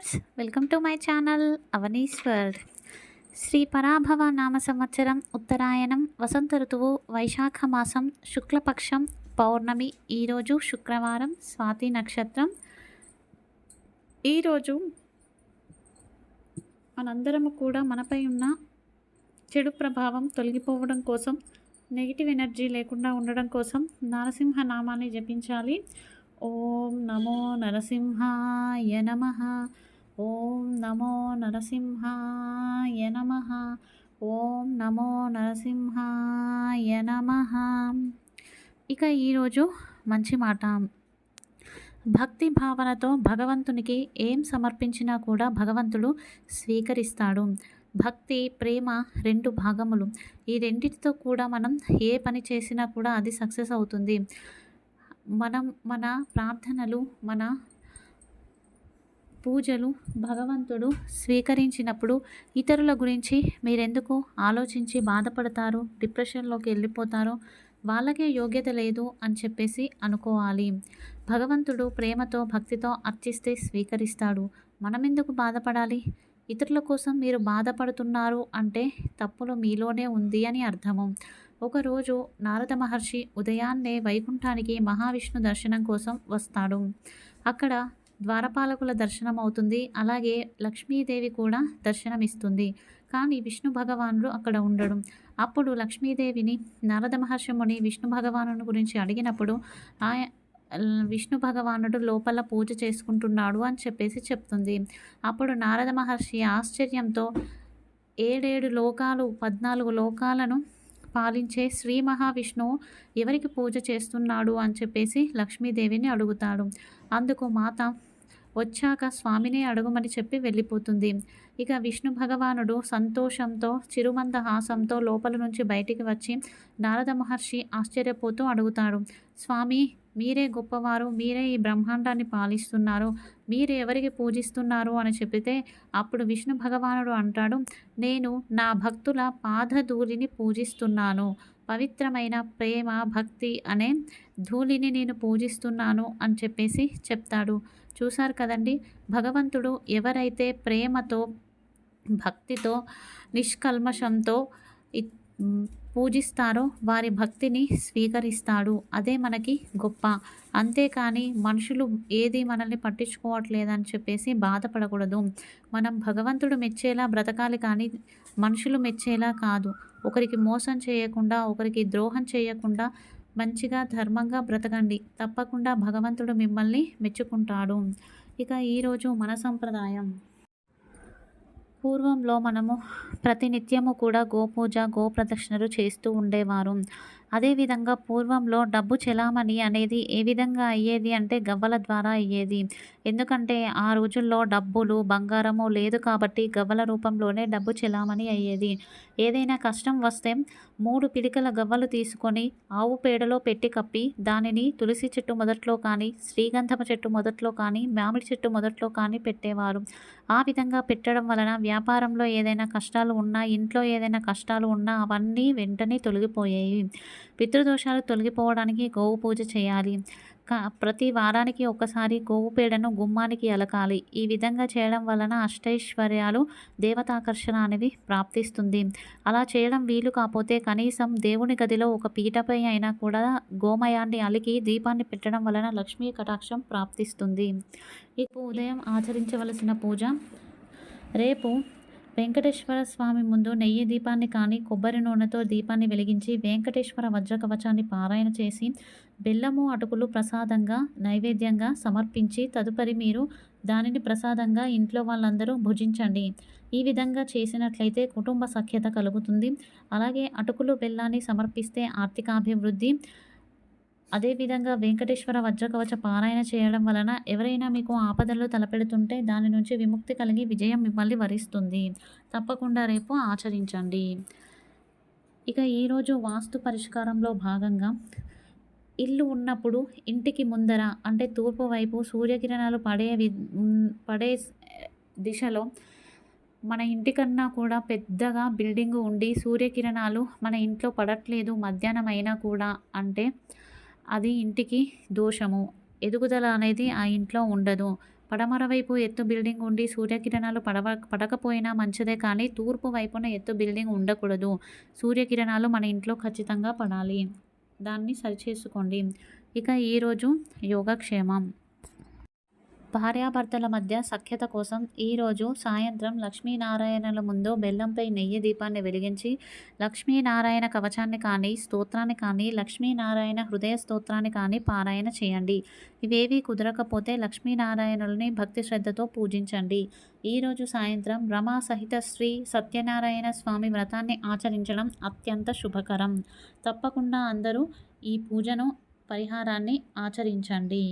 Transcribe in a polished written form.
Viewers, welcome to my channel Avani's world. Shri Parabhava నామ సంవత్సరం ఉత్తరాయణం వసంత ఋతువు వైశాఖ మాసం శుక్లపక్షం పౌర్ణమి. ఈరోజు శుక్రవారం, స్వాతి నక్షత్రం. ఈరోజు మనందరము కూడా మనపై ఉన్న చెడు ప్రభావం తొలగిపోవడం కోసం, నెగిటివ్ ఎనర్జీ లేకుండా ఉండడం కోసం నరసింహ నామాన్ని జపించాలి. ఓం నమో నరసింహాయ నమః. ఓం నమో నరసింహాయ నమః. ఓం నమో నరసింహాయ నమః. ఇక ఈరోజు మంచి మాట. భక్తి భావనతో భగవంతునికి ఏం సమర్పించినా కూడా భగవంతుడు స్వీకరిస్తాడు. భక్తి, ప్రేమ రెండు భాగములు. ఈ రెండిటితో కూడా మనం ఏ పని చేసినా కూడా అది సక్సెస్ అవుతుంది. మన ప్రార్థనలు, మన పూజలు భగవంతుడు స్వీకరించినప్పుడు ఇతరుల గురించి మీరెందుకు ఆలోచించి బాధపడతారు, డిప్రెషన్లోకి వెళ్ళిపోతారో, వాళ్ళకే యోగ్యత లేదు అని చెప్పేసి అనుకోవాలి. భగవంతుడు ప్రేమతో భక్తితో అర్చిస్తే స్వీకరిస్తాడు. మనమెందుకు బాధపడాలి? ఇతరుల కోసం మీరు బాధపడుతున్నారు అంటే తప్పులు మీలోనే ఉంది అని అర్థము. ఒకరోజు నారద మహర్షి ఉదయాన్నే వైకుంఠానికి మహావిష్ణు దర్శనం కోసం వస్తాడు. అక్కడ ద్వారపాలకుల దర్శనం అవుతుంది. అలాగే లక్ష్మీదేవి కూడా దర్శనమిస్తుంది. కానీ విష్ణు భగవానుడు అక్కడ ఉండడు. అప్పుడు లక్ష్మీదేవిని నారద మహర్షి ముని విష్ణు భగవానుని గురించి అడిగినప్పుడు విష్ణు భగవానుడు లోపల పూజ చేసుకుంటున్నాడు అని చెప్పేసి చెప్తుంది. అప్పుడు నారద మహర్షి ఆశ్చర్యంతో 7 లోకాలు 14 లోకాలను పాలించే శ్రీ మహావిష్ణువు ఎవరికి పూజ చేస్తున్నాడు అని చెప్పేసి లక్ష్మీదేవిని అడుగుతాడు. అందుకు మాత వచ్చాక స్వామిని అడుగుమని చెప్పి వెళ్ళిపోతుంది. ఇక విష్ణు భగవానుడు సంతోషంతో చిరుమందహాసంతో లోపల నుంచి బయటికి వచ్చి నారద మహర్షి ఆశ్చర్యపోతూ అడుగుతాడు, స్వామి మీరే గొప్పవారు, మీరే ఈ బ్రహ్మాండాన్ని పాలిస్తున్నారు, మీరు ఎవరికి పూజిస్తున్నారు అని చెప్పితే అప్పుడు విష్ణు భగవానుడు అంటాడు, నేను నా భక్తుల పాదధూళిని పూజిస్తున్నాను, పవిత్రమైన ప్రేమ భక్తి అనే ధూళిని నేను పూజిస్తున్నాను అని చెప్పేసి చెప్తాడు. చూశారు కదండి, భగవంతుడు ఎవరైతే ప్రేమతో భక్తితో నిష్కల్మషంతో పూజిస్తారో వారి భక్తిని స్వీకరిస్తాడు. అదే మనకి గొప్ప. అంతేకాని మనుషులు ఏది మనల్ని పట్టించుకోవట్లేదని చెప్పేసి బాధపడకూడదు. మనం భగవంతుడు మెచ్చేలా బ్రతకాలి, కానీ మనుషులు మెచ్చేలా కాదు. ఒకరికి మోసం చేయకుండా, ఒకరికి ద్రోహం చేయకుండా మంచిగా ధర్మంగా బ్రతకండి. తప్పకుండా భగవంతుడు మిమ్మల్ని మెచ్చుకుంటాడు. ఇక ఈరోజు మన సంప్రదాయం. పూర్వంలో మనము ప్రతినిత్యము కూడా గోపూజ, గోప్రదక్షిణలు చేస్తూ ఉండేవారు. అదేవిధంగా పూర్వంలో డబ్బు చెలామణి అనేది ఏ విధంగా అయ్యేది అంటే గవ్వల ద్వారా అయ్యేది. ఎందుకంటే ఆ రోజుల్లో డబ్బులు, బంగారము లేదు కాబట్టి గవ్వల రూపంలోనే డబ్బు చెలామణి అయ్యేది. ఏదైనా కష్టం వస్తే 3 పిడికల గవ్వలు తీసుకొని ఆవు పేడలో పెట్టి కప్పి దానిని తులసి చెట్టు మొదట్లో కానీ, శ్రీగంధమ చెట్టు మొదట్లో కానీ, మామిడి చెట్టు మొదట్లో కానీ పెట్టేవారు. ఆ విధంగా పెట్టడం వలన వ్యాపారంలో ఏదైనా కష్టాలు ఉన్నా, ఇంట్లో ఏదైనా కష్టాలు ఉన్నా అవన్నీ వెంటనే తొలగిపోయాయి. పితృదోషాలు తొలగిపోవడానికి గోవు పూజ చేయాలి. ప్రతి వారానికి ఒకసారి గోవు పేడను గుమ్మానికి అలకాలి. ఈ విధంగా చేయడం వలన అష్టైశ్వర్యాలు, దేవతాకర్షణ అనేవి ప్రాప్తిస్తుంది. అలా చేయడం వీలు కాకపోతే కనీసం దేవుని గదిలో ఒక పీటపై అయినా కూడా గోమయాన్ని అలికి దీపాన్ని పెట్టడం వలన లక్ష్మీ కటాక్షం ప్రాప్తిస్తుంది. ఇప్పుడు ఉదయం ఆచరించవలసిన పూజ. రేపు వెంకటేశ్వర స్వామి ముందు నెయ్యి దీపాన్ని కానీ, కొబ్బరి నూనెతో దీపాన్ని వెలిగించి వెంకటేశ్వర వజ్రకవచాన్ని పారాయణ చేసి బెల్లము, అటుకులు ప్రసాదంగా నైవేద్యంగా సమర్పించి తదుపరి మీరు దానిని ప్రసాదంగా ఇంట్లో వాళ్ళందరూ భుజించండి. ఈ విధంగా చేసినట్లయితే కుటుంబ సఖ్యత కలుగుతుంది. అలాగే అటుకులు, బెల్లాన్ని సమర్పిస్తే ఆర్థికాభివృద్ధి. అదేవిధంగా వెంకటేశ్వర వజ్రకవచ పారాయణ చేయడం వలన ఎవరైనా మీకు ఆపదలు తలపెడుతుంటే దాని నుంచి విముక్తి కలిగి విజయం మిమ్మల్ని వరిస్తుంది. తప్పకుండా రేపు ఆచరించండి. ఇక ఈరోజు వాస్తు పరిష్కారంలో భాగంగా ఇల్లు ఉన్నప్పుడు ఇంటికి ముందర అంటే తూర్పు వైపు సూర్యకిరణాలు పడే దిశలో మన ఇంటికన్నా కూడా పెద్దగా బిల్డింగు ఉండి సూర్యకిరణాలు మన ఇంట్లో పడట్లేదు మధ్యాహ్నం అయినా కూడా అంటే అది ఇంటికి దోషము. ఎదుగుదల అనేది ఆ ఇంట్లో ఉండదు. పడమర వైపు ఎత్తు బిల్డింగ్ ఉండి సూర్యకిరణాలు పడకపోయినా మంచిదే కానీ తూర్పు వైపున ఎత్తు బిల్డింగ్ ఉండకూడదు. సూర్యకిరణాలు మన ఇంట్లో ఖచ్చితంగా పడాలి. దాన్ని సరిచేసుకోండి. ఇక ఈరోజు యోగక్షేమం. భార్యాభర్తల మధ్య సఖ్యత కోసం ఈరోజు సాయంత్రం లక్ష్మీనారాయణల ముందు బెల్లంపై నెయ్యి దీపాన్ని వెలిగించి లక్ష్మీనారాయణ కవచాన్ని కానీ, స్తోత్రాన్ని కానీ, లక్ష్మీనారాయణ హృదయ స్తోత్రాన్ని కానీ పారాయణ చేయండి. ఇవేవీ కుదరకపోతే లక్ష్మీనారాయణులని భక్తి శ్రద్ధతో పూజించండి. ఈరోజు సాయంత్రం రమా సహిత శ్రీ సత్యనారాయణ స్వామి వ్రతాన్ని ఆచరించడం అత్యంత శుభకరం. తప్పకుండా అందరూ ఈ పూజను, పరిహారాన్ని ఆచరించండి.